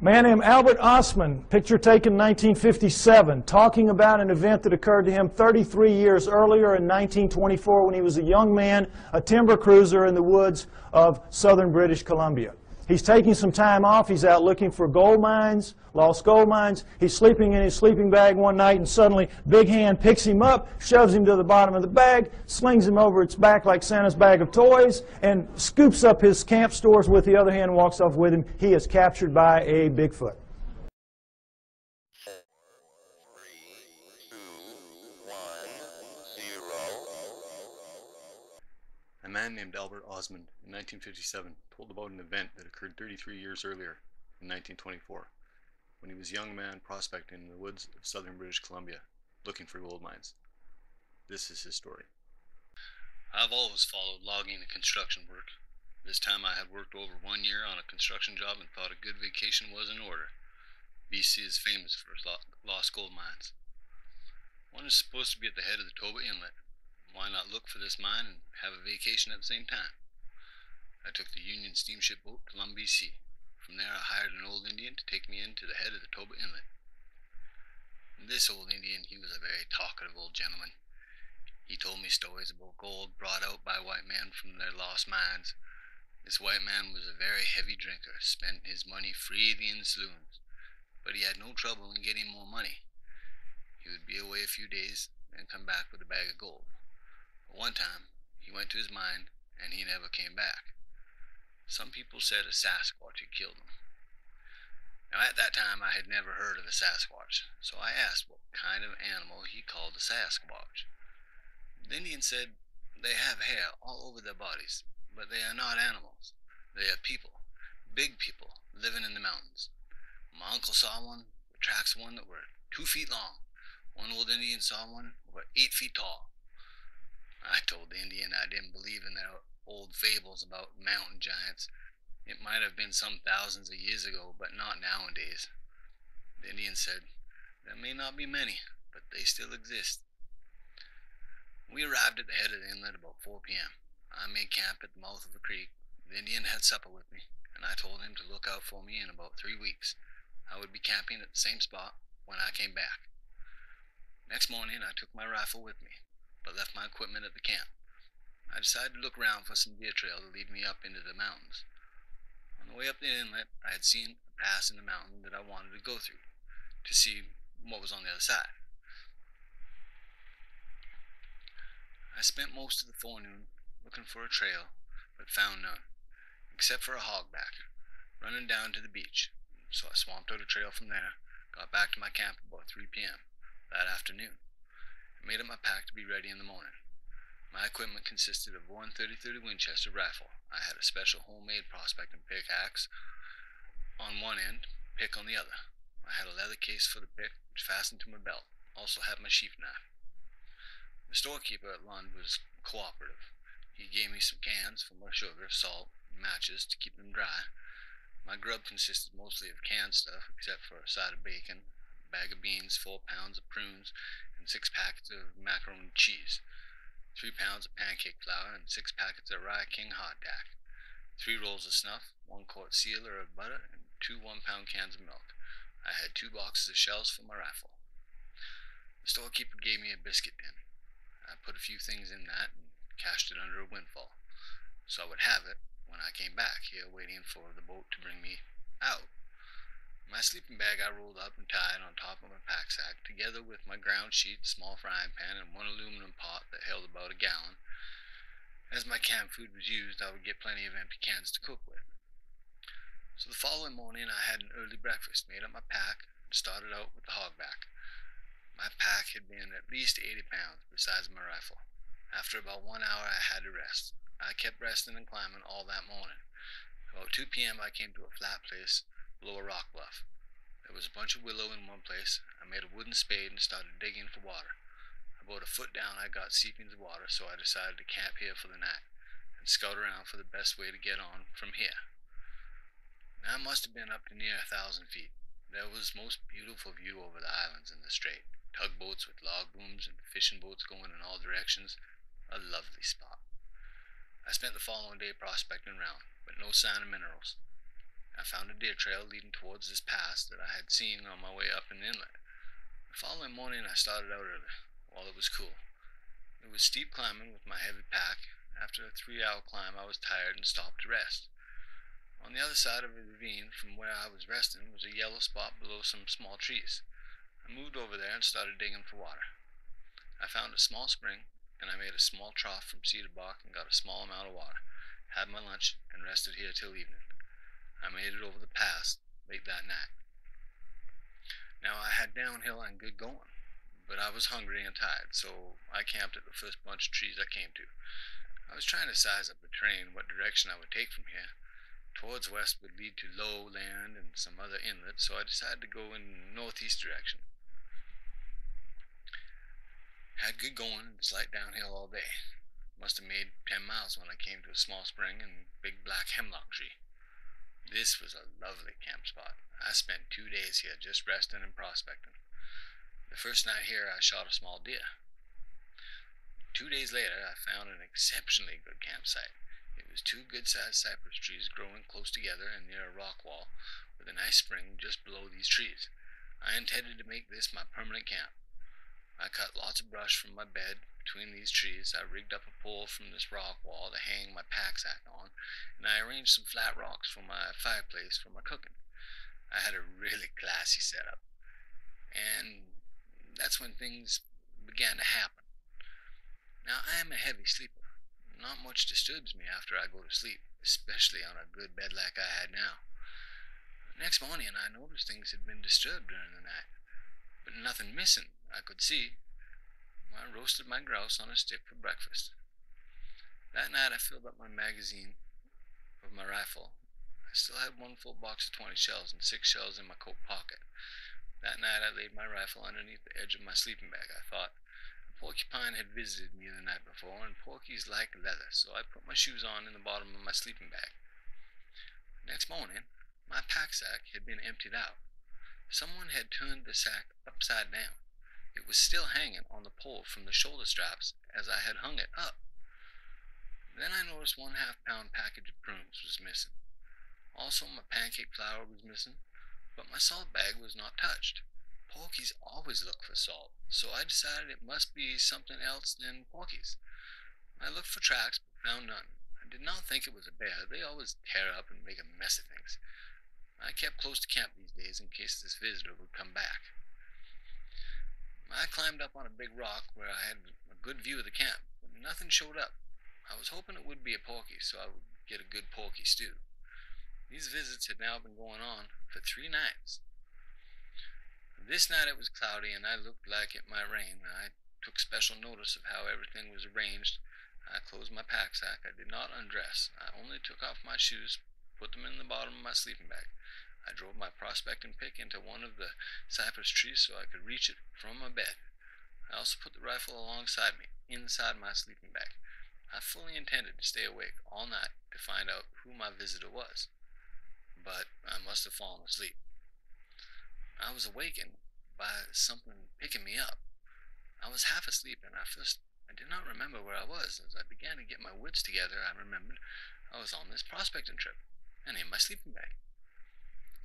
Man named Albert Ostman, picture taken in 1957, talking about an event that occurred to him 33 years earlier in 1924 when he was a young man, a timber cruiser in the woods of southern British Columbia. He's taking some time off. He's out looking for gold mines, lost gold mines. He's sleeping in his sleeping bag one night, and suddenly Big Hand picks him up, shoves him to the bottom of the bag, slings him over its back like Santa's bag of toys, and scoops up his camp stores with the other hand and walks off with him. He is captured by a Bigfoot. A man named Albert Ostman in 1957 told about an event that occurred 33 years earlier in 1924 when he was a young man prospecting in the woods of southern British Columbia looking for gold mines. This is his story. I've always followed logging and construction work. This time I had worked over 1 year on a construction job and thought a good vacation was in order. BC is famous for its lost gold mines. One is supposed to be at the head of the Toba Inlet. Why not look for this mine and have a vacation at the same time? I took the Union steamship boat to Lum, BC. From there I hired an old Indian to take me into the head of the Toba Inlet. This old Indian, he was a very talkative old gentleman. He told me stories about gold brought out by white men from their lost mines. This white man was a very heavy drinker, spent his money freely in saloons, but he had no trouble in getting more money. He would be away a few days and come back with a bag of gold. One time, he went to his mine, and he never came back. Some people said a Sasquatch had killed him. Now, at that time, I had never heard of a Sasquatch, so I asked what kind of animal he called a Sasquatch. The Indian said they have hair all over their bodies, but they are not animals. They are people, big people, living in the mountains. My uncle saw one, the tracks of one that were 2 feet long. One old Indian saw one over 8 feet tall. I told the Indian I didn't believe in their old fables about mountain giants. It might have been some thousands of years ago, but not nowadays. The Indian said, there may not be many, but they still exist. We arrived at the head of the inlet about 4 p.m. I made camp at the mouth of a creek. The Indian had supper with me, and I told him to look out for me in about 3 weeks. I would be camping at the same spot when I came back. Next morning, I took my rifle with me, but left my equipment at the camp. I decided to look around for some deer trail to lead me up into the mountains. On the way up the inlet, I had seen a pass in the mountain that I wanted to go through to see what was on the other side. I spent most of the forenoon looking for a trail, but found none, except for a hogback running down to the beach. So I swamped out a trail from there, got back to my camp about 3 p.m. that afternoon. I made up my pack to be ready in the morning. My equipment consisted of one .30-30 Winchester rifle. I had a special homemade prospecting pickaxe on one end, pick on the other. I had a leather case for the pick, which fastened to my belt. Also had my sheath knife. The storekeeper at Lund was cooperative. He gave me some cans for my sugar, salt, and matches to keep them dry. My grub consisted mostly of canned stuff, except for a side of bacon, a bag of beans, 4 pounds of prunes, and 6 packets of macaroni cheese, 3 pounds of pancake flour, and 6 packets of Rye King hardtack, 3 rolls of snuff, 1 quart sealer of butter, and 2 1-pound cans of milk. I had 2 boxes of shells for my rifle. The storekeeper gave me a biscuit tin. I put a few things in that and cached it under a windfall, so I would have it when I came back here waiting for the boat to bring me out. My sleeping bag I rolled up and tied on top of my pack sack, together with my ground sheet, small frying pan, and 1 aluminum pot that held about a gallon. As my canned food was used, I would get plenty of empty cans to cook with. So the following morning I had an early breakfast, made up my pack, and started out with the hogback. My pack had been at least 80 pounds, besides my rifle. After about 1 hour I had to rest. I kept resting and climbing all that morning. About 2 p.m. I came to a flat place below a rock bluff. There was a bunch of willow in one place. I made a wooden spade and started digging for water. About a foot down I got seepings of water, so I decided to camp here for the night and scout around for the best way to get on from here. Now I must have been up to near 1,000 feet. There was most beautiful view over the islands in the strait. Tugboats with log booms and fishing boats going in all directions. A lovely spot. I spent the following day prospecting around, but no sign of minerals. I found a deer trail leading towards this pass that I had seen on my way up an inlet. The following morning I started out early, while it was cool. It was steep climbing with my heavy pack. After a 3-hour climb I was tired and stopped to rest. On the other side of a ravine from where I was resting was a yellow spot below some small trees. I moved over there and started digging for water. I found a small spring, and I made a small trough from cedar bark and got a small amount of water, had my lunch, and rested here till evening. I made it over the pass late that night. Now I had downhill and good going, but I was hungry and tired, so I camped at the first bunch of trees I came to. I was trying to size up the terrain, what direction I would take from here. Towards west would lead to low land and some other inlets, so I decided to go in northeast direction. Had good going and slight downhill all day. Must have made 10 miles when I came to a small spring and big black hemlock tree. This was a lovely camp spot. I spent 2 days here just resting and prospecting. The first night here I shot a small deer. 2 days later I found an exceptionally good campsite. It was 2 good-sized cypress trees growing close together and near a rock wall with a nice spring just below these trees. I intended to make this my permanent camp. I cut lots of brush from my bed between these trees. I rigged up a pole from this rock wall to hang my pack sack on, and I arranged some flat rocks for my fireplace for my cooking. I had a really classy setup, and that's when things began to happen. Now, I am a heavy sleeper. Not much disturbs me after I go to sleep, especially on a good bed like I had now. Next morning, I noticed things had been disturbed during the night, but nothing missing I could see. I roasted my grouse on a stick for breakfast. That night I filled up my magazine of my rifle. I still had 1 full box of 20 shells and 6 shells in my coat pocket. That night I laid my rifle underneath the edge of my sleeping bag. I thought a porcupine had visited me the night before, and porkies like leather, so I put my shoes on in the bottom of my sleeping bag. Next morning, my pack sack had been emptied out. Someone had turned the sack upside down. It was still hanging on the pole from the shoulder straps as I had hung it up. Then I noticed 1 half-pound package of prunes was missing. Also, my pancake flour was missing, but my salt bag was not touched. Porkies always look for salt, so I decided it must be something else than porkies. I looked for tracks, but found none. I did not think it was a bear. They always tear up and make a mess of things. I kept close to camp these days in case this visitor would come back. I climbed up on a big rock where I had a good view of the camp, but nothing showed up. I was hoping it would be a porky, so I would get a good porky stew. These visits had now been going on for 3 nights. This night it was cloudy, and I looked like it might rain. I took special notice of how everything was arranged. I closed my pack sack. I did not undress. I only took off my shoes, put them in the bottom of my sleeping bag. I drove my prospecting pick into one of the cypress trees so I could reach it from my bed. I also put the rifle alongside me, inside my sleeping bag. I fully intended to stay awake all night to find out who my visitor was, but I must have fallen asleep. I was awakened by something picking me up. I was half asleep, and I did not remember where I was. As I began to get my wits together, I remembered I was on this prospecting trip, and in my sleeping bag.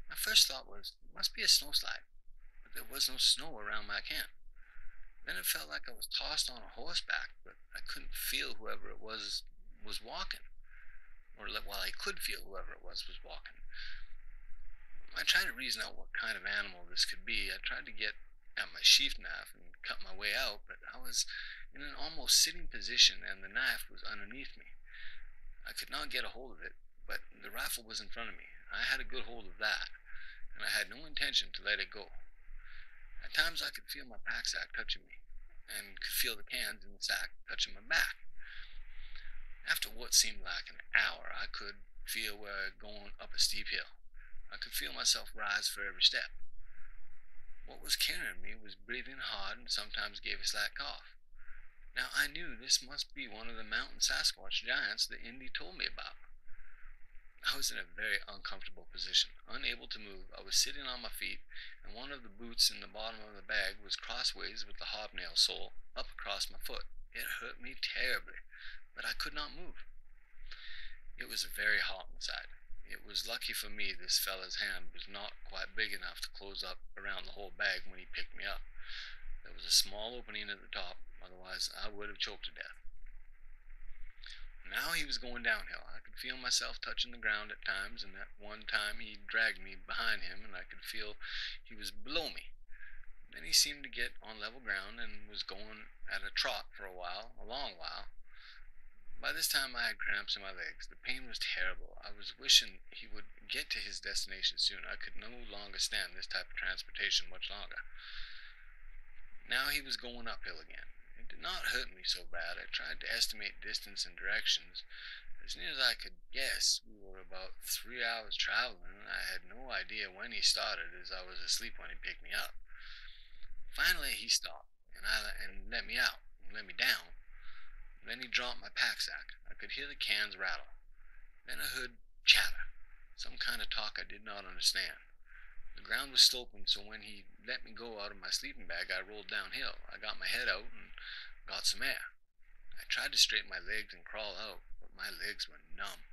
My first thought was, it must be a snowslide, but there was no snow around my camp. Then it felt like I was tossed on a horseback, but I couldn't feel whoever it was walking. Well, I could feel whoever it was walking. I tried to reason out what kind of animal this could be. I tried to get at my sheath knife and cut my way out, but I was in an almost sitting position and the knife was underneath me. I could not get a hold of it, but the rifle was in front of me. I had a good hold of that, and I had no intention to let it go. At times I could feel my pack sack touching me, and could feel the cans in the sack touching my back. After what seemed like an hour, I could feel where going up a steep hill. I could feel myself rise for every step. What was carrying me was breathing hard and sometimes gave a slight cough. Now I knew this must be one of the mountain Sasquatch giants that Indy told me about. I was in a very uncomfortable position, unable to move. I was sitting on my feet, and one of the boots in the bottom of the bag was crossways with the hobnail sole up across my foot. It hurt me terribly, but I could not move. It was very hot inside. It was lucky for me this fella's hand was not quite big enough to close up around the whole bag when he picked me up. There was a small opening at the top, otherwise I would have choked to death. Now he was going downhill. I could feel myself touching the ground at times, and at one time he dragged me behind him, and I could feel he was below me. Then he seemed to get on level ground and was going at a trot for a while, a long while. By this time I had cramps in my legs. The pain was terrible. I was wishing he would get to his destination soon. I could no longer stand this type of transportation much longer. Now he was going uphill again. It did not hurt me so bad. I tried to estimate distance and directions. As near as I could guess, we were about 3 hours traveling, and I had no idea when he started, as I was asleep when he picked me up. Finally he stopped, and let me out, and let me down. Then he dropped my pack sack. I could hear the cans rattle. Then I heard chatter, some kind of talk I did not understand. The ground was sloping, so when he let me go out of my sleeping bag, I rolled downhill. I got my head out and got some air. I tried to straighten my legs and crawl out, but my legs were numb.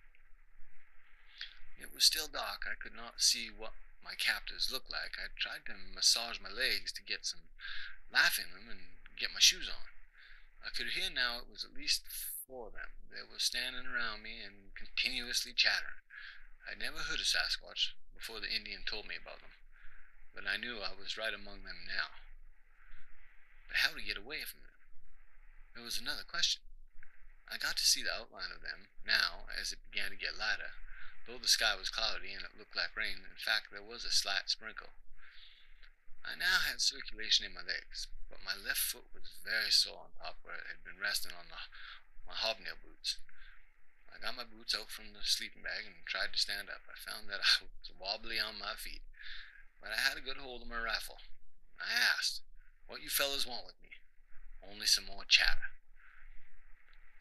It was still dark. I could not see what my captors looked like. I tried to massage my legs to get some life in them and get my shoes on. I could hear now it was at least 4 of them. They were standing around me and continuously chattering. I'd never heard of Sasquatch before the Indian told me about them, but I knew I was right among them now. But how to get away from them? There was another question. I got to see the outline of them now as it began to get lighter, though the sky was cloudy and it looked like rain. In fact, there was a slight sprinkle. I now had circulation in my legs, but my left foot was very sore on top where it had been resting on my hobnail boots. I got my boots out from the sleeping bag and tried to stand up. I found that I was wobbly on my feet, but I had a good hold of my rifle. I asked, "What you fellas want with me?" Only some more chatter.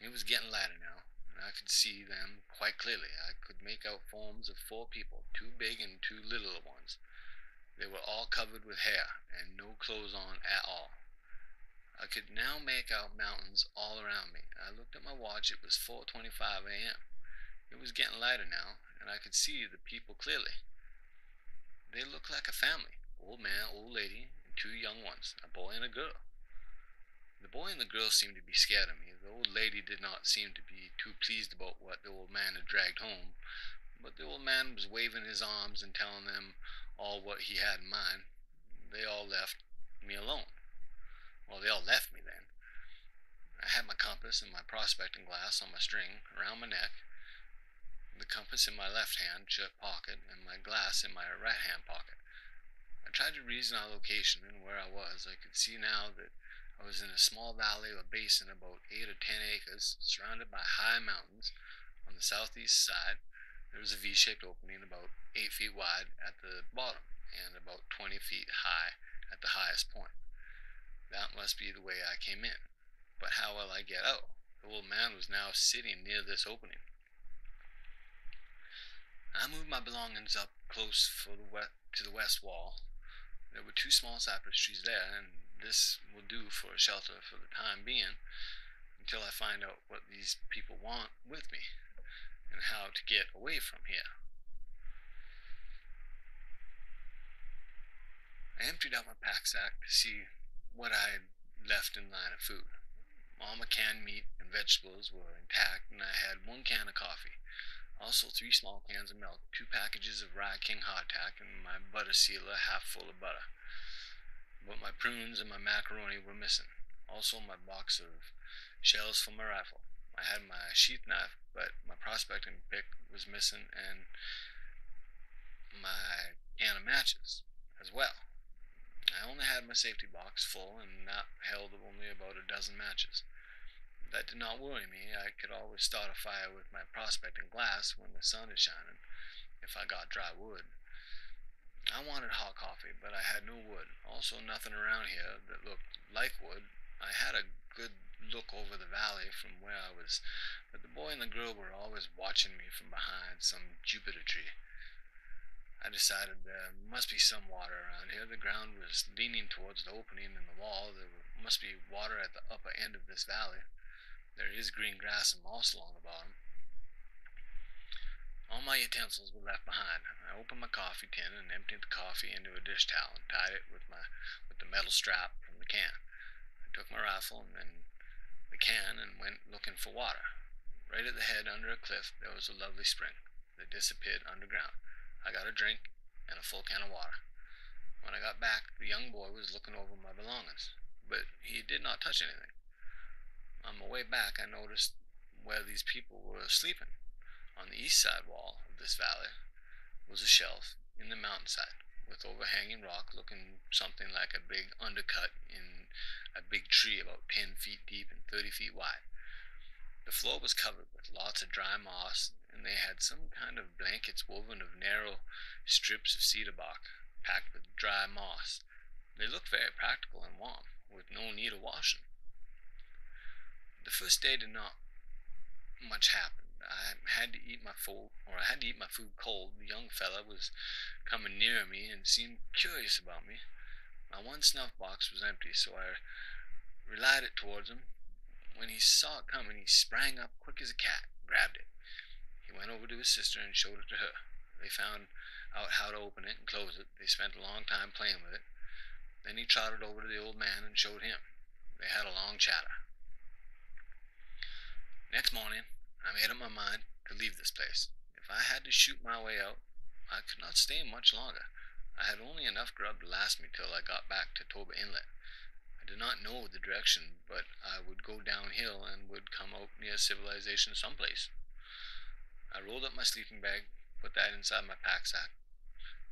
It was getting lighter now, and I could see them quite clearly. I could make out forms of 4 people, 2 big and 2 littler ones. They were all covered with hair, and no clothes on at all. I could now make out mountains all around me. I looked at my watch. It was 4:25 a.m. It was getting lighter now, and I could see the people clearly. They looked like a family. Old man, old lady, and 2 young ones, a boy and a girl. The boy and the girl seemed to be scared of me. The old lady did not seem to be too pleased about what the old man had dragged home, but the old man was waving his arms and telling them all what he had in mind. They all left me alone. Well, they all left me then. I had my compass and my prospecting glass on my string around my neck, the compass in my left hand shirt pocket, and my glass in my right hand pocket. I tried to reason our location and where I was. I could see now that I was in a small valley or basin about 8 or 10 acres, surrounded by high mountains. On the southeast side, there was a V-shaped opening about 8 feet wide at the bottom and about 20 feet high at the highest point. That must be the way I came in. But how will I get out? The old man was now sitting near this opening. I moved my belongings up close to the west wall. There were 2 small cypress trees there, and this will do for a shelter for the time being, until I find out what these people want with me, and how to get away from here. I emptied out my pack sack to see what I had left in line of food. All my canned meat and vegetables were intact, and I had 1 can of coffee. Also 3 small cans of milk, 2 packages of Rye King hardtack, and my butter sealer half full of butter. But my prunes and my macaroni were missing. Also my box of shells for my rifle. I had my sheath knife, but my prospecting pick was missing, and my can of matches as well. I only had my safety box full, and that held only about a dozen matches. That did not worry me. I could always start a fire with my prospecting glass when the sun is shining, if I got dry wood. I wanted hot coffee, but I had no wood. Also nothing around here that looked like wood. I had a good look over the valley from where I was, but the boy and the girl were always watching me from behind some Jupiter tree. I decided there must be some water around here. The ground was leaning towards the opening in the wall. There must be water at the upper end of this valley. There is green grass and moss along the bottom. On my my utensils were left behind. I opened my coffee tin and emptied the coffee into a dish towel and tied it with the metal strap from the can. I took my rifle and then the can and went looking for water. Right at the head under a cliff there was a lovely spring that disappeared underground. I got a drink and a full can of water. When I got back, the young boy was looking over my belongings, but he did not touch anything. On my way back, I noticed where these people were sleeping. On the east side wall of this valley was a shelf in the mountainside with overhanging rock looking something like a big undercut in a big tree about 10 feet deep and 30 feet wide. The floor was covered with lots of dry moss, and they had some kind of blankets woven of narrow strips of cedar bark packed with dry moss. They looked very practical and warm, with no need of washing. The first day did not much happen. I had to eat my food cold. The young fella was coming near me and seemed curious about me. My one snuff box was empty, so I relied it towards him. When he saw it coming, he sprang up quick as a cat, grabbed it. He went over to his sister and showed it to her. They found out how to open it and close it. They spent a long time playing with it. Then he trotted over to the old man and showed him. They had a long chatter. Next morning, I made up my mind to leave this place. If I had to shoot my way out, I could not stay much longer. I had only enough grub to last me till I got back to Toba Inlet. I did not know the direction, but I would go downhill and would come out near civilization someplace. I rolled up my sleeping bag, put that inside my pack sack,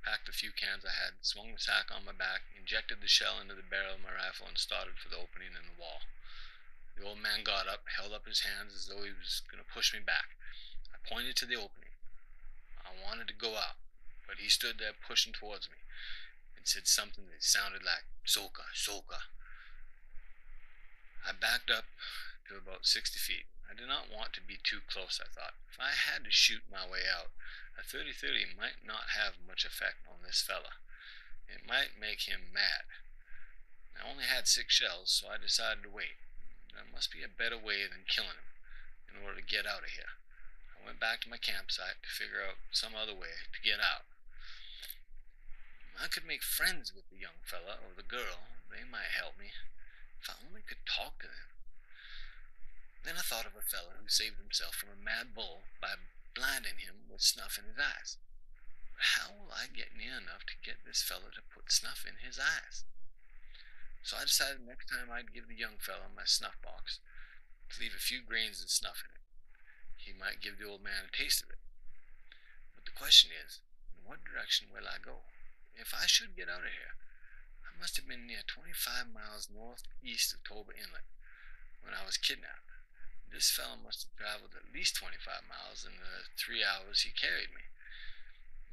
packed the few cans I had, swung the sack on my back, injected the shell into the barrel of my rifle, and started for the opening in the wall. The old man got up, held up his hands as though he was going to push me back. I pointed to the opening. I wanted to go out, but he stood there pushing towards me and said something that sounded like, "Soka, soka." I backed up to about 60 feet. I did not want to be too close, I thought. If I had to shoot my way out, a 30-30 might not have much effect on this fella. It might make him mad. I only had 6 shells, so I decided to wait. There must be a better way than killing him in order to get out of here. I went back to my campsite to figure out some other way to get out. I could make friends with the young fella or the girl. They might help me. If I only could talk to them. Then I thought of a fellow who saved himself from a mad bull by blinding him with snuff in his eyes. But how will I get near enough to get this fellow to put snuff in his eyes? So I decided next time I'd give the young fellow my snuff box to leave a few grains of snuff in it. He might give the old man a taste of it. But the question is, in what direction will I go? If I should get out of here, I must have been near 25 miles northeast of Toba Inlet when I was kidnapped. This fellow must have traveled at least 25 miles in the 3 hours he carried me.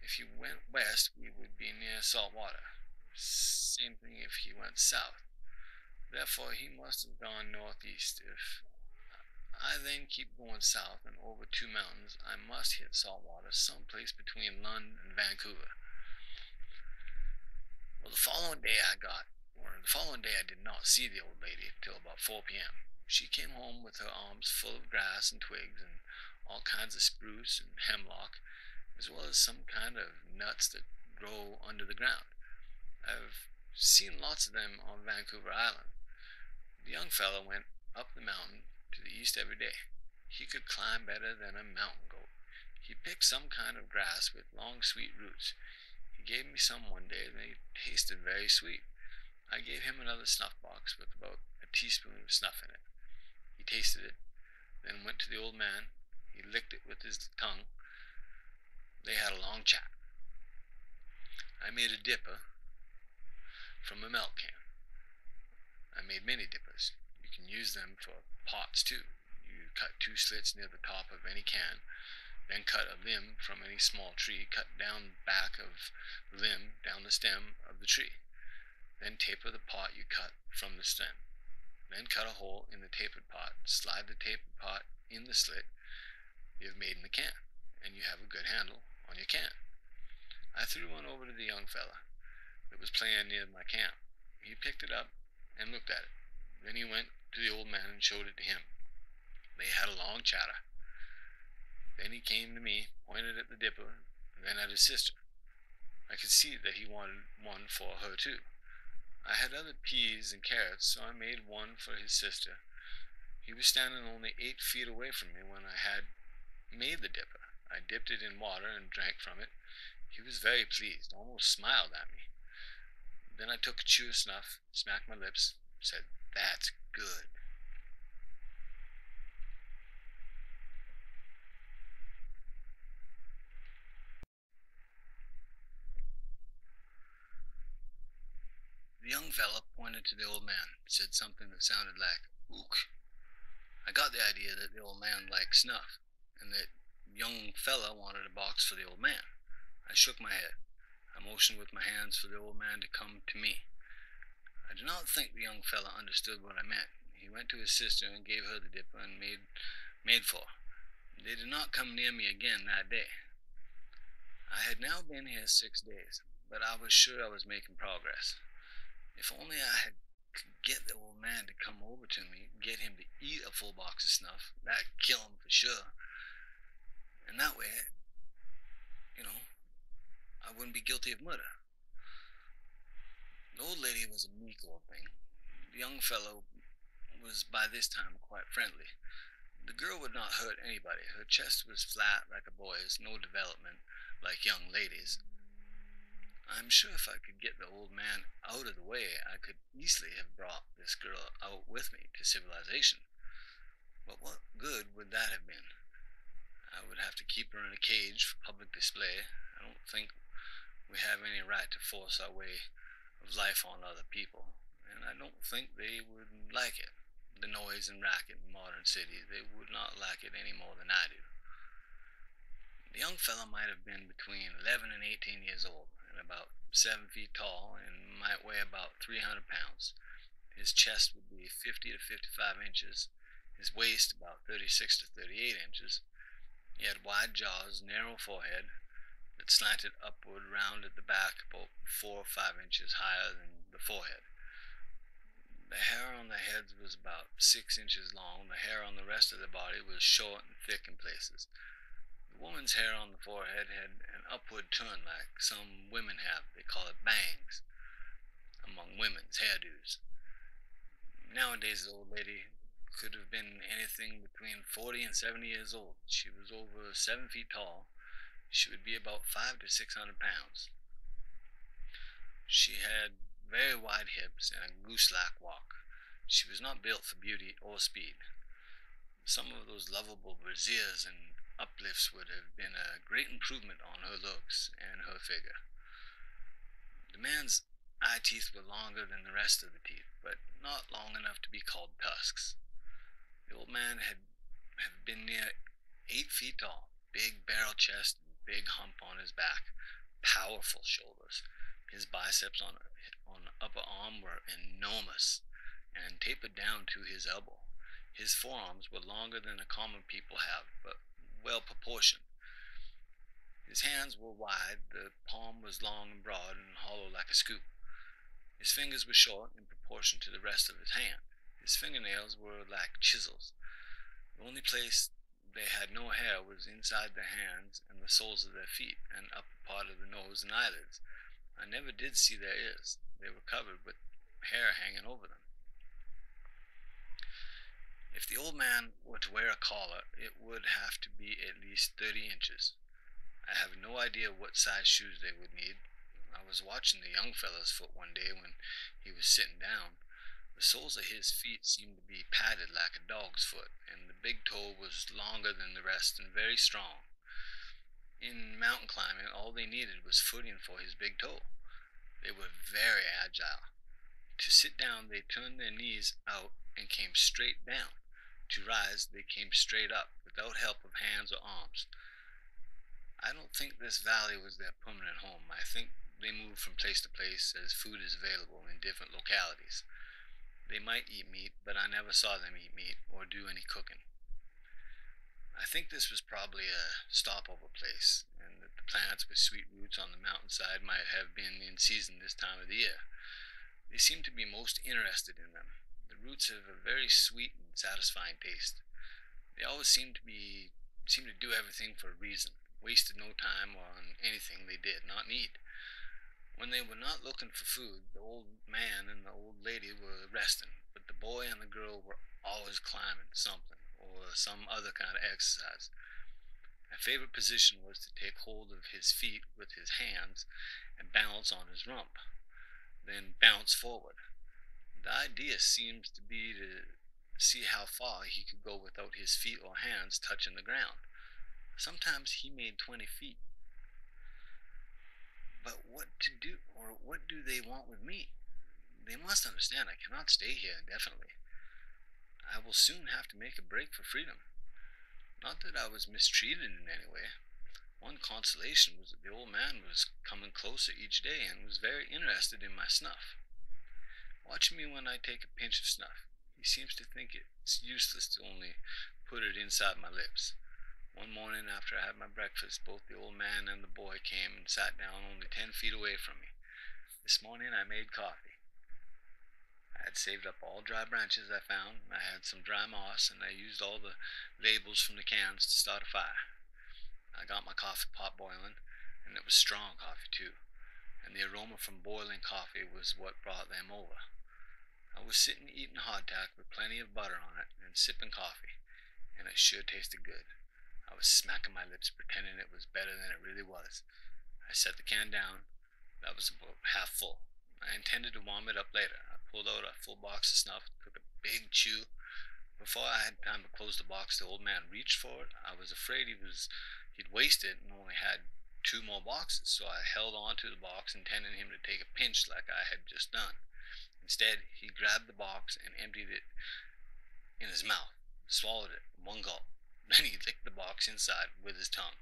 If he went west, we would be near salt water. Same thing if he went south. Therefore, he must have gone northeast. If I then keep going south and over 2 mountains, I must hit salt water someplace between London and Vancouver. Well, the following day I did not see the old lady till about 4 p.m. She came home with her arms full of grass and twigs and all kinds of spruce and hemlock, as well as some kind of nuts that grow under the ground. I've seen lots of them on Vancouver Island. The young fellow went up the mountain to the east every day. He could climb better than a mountain goat. He picked some kind of grass with long sweet roots. He gave me some one day and they tasted very sweet. I gave him another snuff box with about a teaspoon of snuff in it. He tasted it, then went to the old man. He licked it with his tongue. They had a long chat. I made a dipper from a milk can. I made many dippers. You can use them for pots too. You cut 2 slits near the top of any can, then cut a limb from any small tree, cut down back of the limb down the stem of the tree. Then taper the pot you cut from the stem. Then cut a hole in the tapered pot, slide the tapered pot in the slit you have made in the can, and you have a good handle on your can. I threw one over to the young fella that was playing near my camp. He picked it up and looked at it. Then he went to the old man and showed it to him. They had a long chatter. Then he came to me, pointed at the dipper, and then at his sister. I could see that he wanted one for her too. I had other peas and carrots, so I made one for his sister. He was standing only 8 feet away from me when I had made the dipper. I dipped it in water and drank from it. He was very pleased, almost smiled at me. Then I took a chew of snuff, smacked my lips, said, "That's good." The young fellow pointed to the old man, said something that sounded like "ook." I got the idea that the old man liked snuff, and that young fella wanted a box for the old man. I shook my head. I motioned with my hands for the old man to come to me. I do not think the young fella understood what I meant. He went to his sister and gave her the dipper and made for. They did not come near me again that day. I had now been here 6 days, but I was sure I was making progress. If only I could get the old man to come over to me, get him to eat a full box of snuff, that'd kill him for sure. And that way, I wouldn't be guilty of murder. The old lady was a meek old thing. The young fellow was by this time quite friendly. The girl would not hurt anybody. Her chest was flat like a boy's, no development like young ladies. I'm sure if I could get the old man out of the way, I could easily have brought this girl out with me to civilization. But what good would that have been? I would have to keep her in a cage for public display. I don't think we have any right to force our way of life on other people, and I don't think they would like it. The noise and racket in modern cities, they would not like it any more than I do. The young fellow might have been between 11 and 18 years old, and about 7 feet tall, and might weigh about 300 pounds. His chest would be 50 to 55 inches, his waist about 36 to 38 inches. He had wide jaws, narrow forehead, that slanted upward round at the back about 4 or 5 inches higher than the forehead. The hair on the head was about 6 inches long. The hair on the rest of the body was short and thick in places. The woman's hair on the forehead had an upward turn like some women have. They call it bangs among women's hairdos. Nowadays, the old lady could have been anything between 40 and 70 years old. She was over 7 feet tall. She would be about 500 to 600 pounds. She had very wide hips and a goose-like walk. She was not built for beauty or speed. Some of those lovable brasiers and uplifts would have been a great improvement on her looks and her figure. The man's eye teeth were longer than the rest of the teeth, but not long enough to be called tusks. The old man had been near 8 feet tall, big barrel chest, and big hump on his back, powerful shoulders. His biceps on upper arm were enormous and tapered down to his elbow. His forearms were longer than the common people have, but well proportioned. His hands were wide, the palm was long and broad and hollow like a scoop. His fingers were short in proportion to the rest of his hand. His fingernails were like chisels. The only place they had no hair was inside their hands and the soles of their feet and upper part of the nose and eyelids. I never did see their ears. They were covered with hair hanging over them. If the old man were to wear a collar, it would have to be at least 30 inches. I have no idea what size shoes they would need. I was watching the young fellow's foot one day when he was sitting down. The soles of his feet seemed to be padded like a dog's foot, and the big toe was longer than the rest and very strong. In mountain climbing, all they needed was footing for his big toe. They were very agile. To sit down, they turned their knees out and came straight down. To rise, they came straight up, without help of hands or arms. I don't think this valley was their permanent home. I think they moved from place to place as food is available in different localities. They might eat meat, but I never saw them eat meat or do any cooking. I think this was probably a stopover place, and that the plants with sweet roots on the mountainside might have been in season this time of the year. They seem to be most interested in them. The roots have a very sweet and satisfying taste. They always seem to be seemed to do everything for a reason, wasted no time on anything they did not need. When they were not looking for food, the old man and the old lady were resting, but the boy and the girl were always climbing something or some other kind of exercise. My favorite position was to take hold of his feet with his hands and balance on his rump, then bounce forward. The idea seems to be to see how far he could go without his feet or hands touching the ground. Sometimes he made 20 feet. But what to do, or what do they want with me? They must understand I cannot stay here indefinitely. I will soon have to make a break for freedom. Not that I was mistreated in any way. One consolation was that the old man was coming closer each day and was very interested in my snuff. Watch me when I take a pinch of snuff. He seems to think it's useless to only put it inside my lips. One morning after I had my breakfast, both the old man and the boy came and sat down only 10 feet away from me. This morning I made coffee. I had saved up all dry branches I found, I had some dry moss, and I used all the labels from the cans to start a fire. I got my coffee pot boiling, and it was strong coffee too, and the aroma from boiling coffee was what brought them over. I was sitting eating hardtack with plenty of butter on it and sipping coffee, and it sure tasted good. I was smacking my lips pretending it was better than it really was. I set the can down. That was about half full. I intended to warm it up later. I pulled out a full box of snuff, took a big chew. Before I had time to close the box, the old man reached for it. I was afraid he'd wasted it and only had 2 more boxes, so I held on to the box, intending him to take a pinch like I had just done. Instead, he grabbed the box and emptied it in his mouth, swallowed it in one gulp. Then he licked the box inside with his tongue.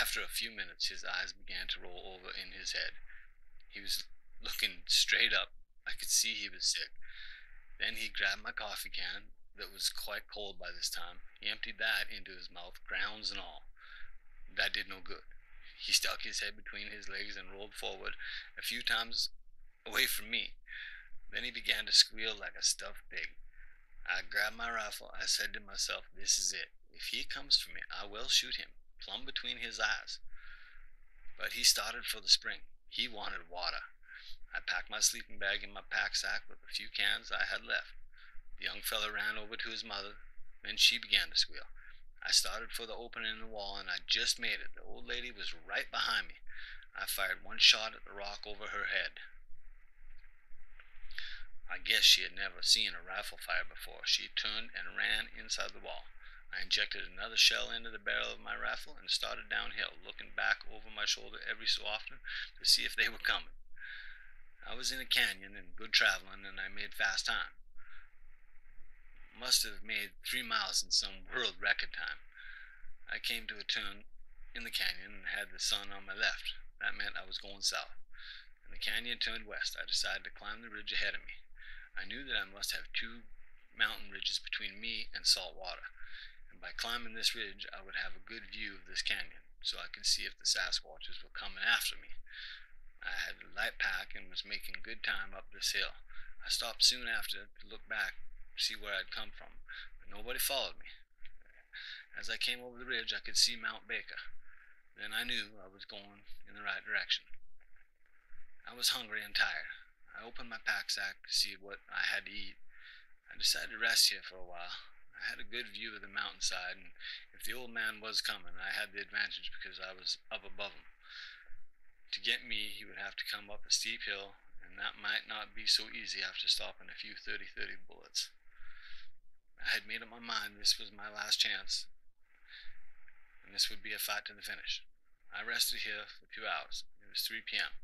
After a few minutes, his eyes began to roll over in his head. He was looking straight up. I could see he was sick. Then he grabbed my coffee can that was quite cold by this time. He emptied that into his mouth, grounds and all. That did no good. He stuck his head between his legs and rolled forward a few times away from me. Then he began to squeal like a stuffed pig. I grabbed my rifle. I said to myself, this is it. If he comes for me, I will shoot him, plumb between his eyes. But he started for the spring. He wanted water. I packed my sleeping bag in my pack sack with a few cans I had left. The young fellow ran over to his mother. Then she began to squeal. I started for the opening in the wall, and I just made it. The old lady was right behind me. I fired one shot at the rock over her head. I guess she had never seen a rifle fire before. She turned and ran inside the wall. I injected another shell into the barrel of my rifle and started downhill, looking back over my shoulder every so often to see if they were coming. I was in a canyon and good traveling, and I made fast time. Must have made 3 miles in some world record time. I came to a turn in the canyon and had the sun on my left. That meant I was going south. And the canyon turned west. I decided to climb the ridge ahead of me. I knew that I must have 2 mountain ridges between me and salt water, and by climbing this ridge I would have a good view of this canyon, so I could see if the Sasquatches were coming after me. I had a light pack and was making good time up this hill. I stopped soon after to look back to see where I'd come from, but nobody followed me. As I came over the ridge I could see Mount Baker. Then I knew I was going in the right direction. I was hungry and tired. I opened my pack sack to see what I had to eat. I decided to rest here for a while. I had a good view of the mountainside, and if the old man was coming, I had the advantage because I was up above him. To get me, he would have to come up a steep hill, and that might not be so easy after stopping a few 30-30 bullets. I had made up my mind this was my last chance, and this would be a fight to the finish. I rested here for 2 hours. It was 3 p.m.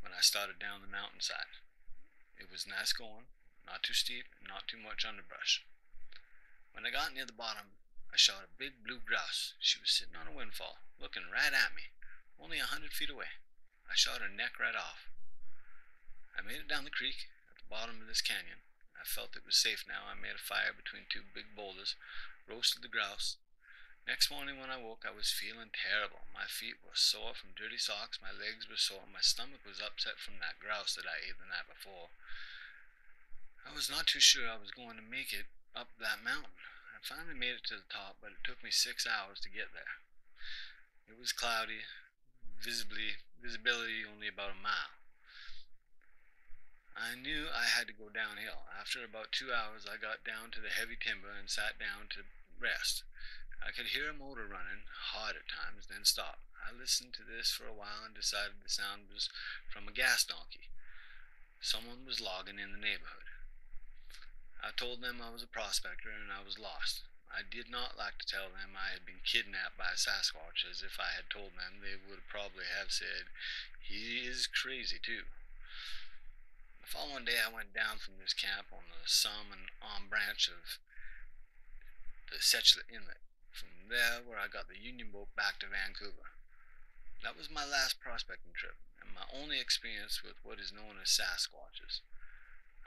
when I started down the mountainside. It was nice going, not too steep and not too much underbrush. When I got near the bottom, I shot a big blue grouse. She was sitting on a windfall, looking right at me, only 100 feet away. I shot her neck right off. I made it down the creek at the bottom of this canyon. I felt it was safe now. I made a fire between 2 big boulders, roasted the grouse. Next morning when I woke, I was feeling terrible. My feet were sore from dirty socks, my legs were sore, my stomach was upset from that grouse that I ate the night before. I was not too sure I was going to make it up that mountain. I finally made it to the top, but it took me 6 hours to get there. It was cloudy, visibility only about a mile. I knew I had to go downhill. After about 2 hours, I got down to the heavy timber and sat down to rest. I could hear a motor running, hard at times, then stop. I listened to this for a while and decided the sound was from a gas donkey. Someone was logging in the neighborhood. I told them I was a prospector and I was lost. I did not like to tell them I had been kidnapped by a Sasquatch, as if I had told them they would probably have said, "He is crazy too." The following day I went down from this camp on the Salmon Arm branch of the Toba Inlet. From there, where I got the Union boat back to Vancouver. That was my last prospecting trip, and my only experience with what is known as Sasquatches.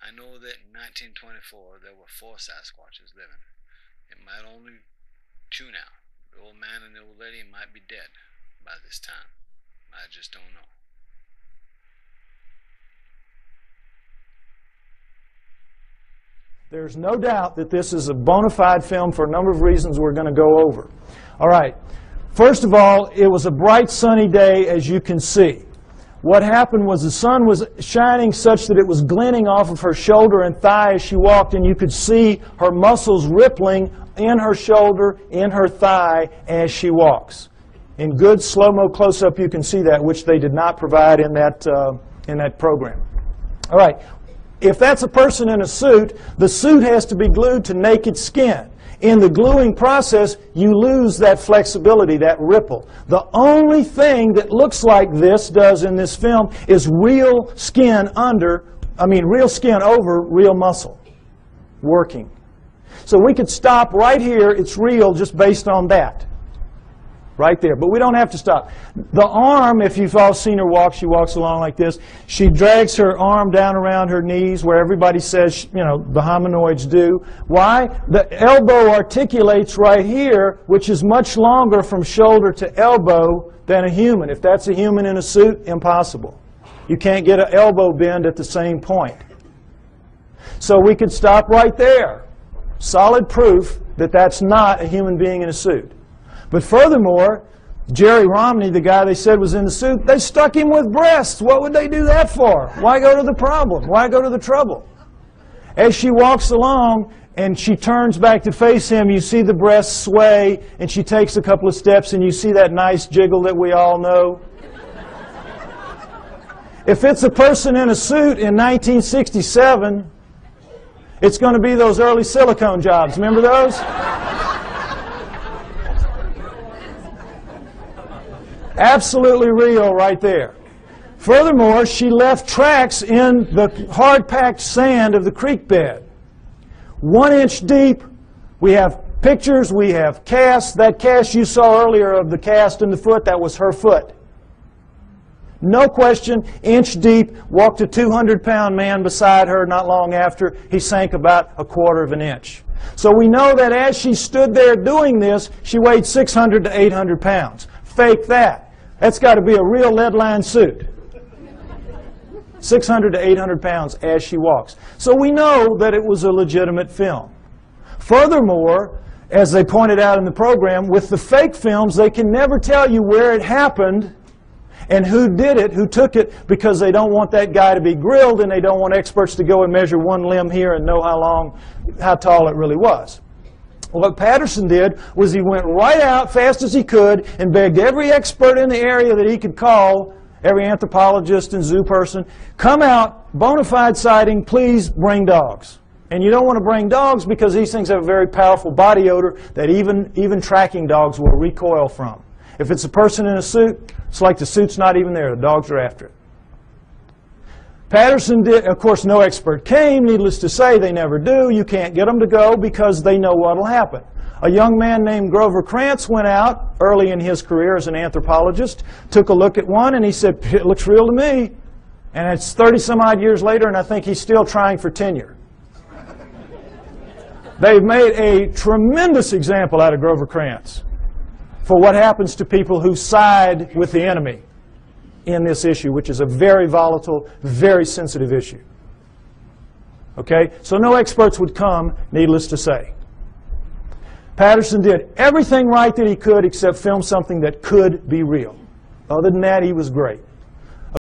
I know that in 1924 there were 4 Sasquatches living. It might only 2 now. The old man and the old lady might be dead by this time. I just don't know. There's no doubt that this is a bona fide film for a number of reasons we're going to go over. All right. First of all, it was a bright sunny day, as you can see. What happened was the sun was shining such that it was glinting off of her shoulder and thigh as she walked, and you could see her muscles rippling in her shoulder, in her thigh as she walks. In good slow-mo close-up, you can see that, which they did not provide in that program. All right. If that's a person in a suit, the suit has to be glued to naked skin. In the gluing process, you lose that flexibility, that ripple. The only thing that looks like this does in this film is real skin real skin over real muscle working. So we could stop right here. It's real just based on that. Right there. But we don't have to stop. The arm, if you've all seen her walk, she walks along like this. She drags her arm down around her knees where everybody says, the hominoids do. Why? The elbow articulates right here, which is much longer from shoulder to elbow than a human. If that's a human in a suit, impossible. You can't get an elbow bend at the same point. So we could stop right there. Solid proof that that's not a human being in a suit. But furthermore, Jerry Romney, the guy they said was in the suit, they stuck him with breasts. What would they do that for? Why go to the problem? Why go to the trouble? As she walks along and she turns back to face him, you see the breasts sway, and she takes a couple of steps, and you see that nice jiggle that we all know. If it's a person in a suit in 1967, it's going to be those early silicone jobs. Remember those? Absolutely real right there. Furthermore, she left tracks in the hard-packed sand of the creek bed. 1 inch deep. We have pictures, we have casts. That cast you saw earlier of the cast in the foot, that was her foot. No question, inch deep, walked a 200-pound man beside her not long after. He sank about 1/4 inch. So we know that as she stood there doing this, she weighed 600 to 800 pounds. Fake that. That's got to be a real lead-lined suit. 600 to 800 pounds as she walks. So we know that it was a legitimate film. Furthermore, as they pointed out in the program, with the fake films, they can never tell you where it happened and who did it, who took it, because they don't want that guy to be grilled and they don't want experts to go and measure one limb here and know how tall it really was. What Patterson did was he went right out fast as he could and begged every expert in the area that he could call, every anthropologist and zoo person, come out, bona fide sighting, please bring dogs. And you don't want to bring dogs because these things have a very powerful body odor that even tracking dogs will recoil from. If it's a person in a suit, it's like the suit's not even there. The dogs are after it. Patterson did, of course, no expert came. Needless to say, they never do. You can't get them to go because they know what will happen. A young man named Grover Krantz went out early in his career as an anthropologist, took a look at one, and he said, "It looks real to me." And it's 30-some-odd years later, and I think he's still trying for tenure. They've made a tremendous example out of Grover Krantz for what happens to people who side with the enemy in this issue, which is a very volatile, very sensitive issue. Okay? So no experts would come, needless to say. Patterson did everything right that he could except film something that could be real. Other than that, he was great.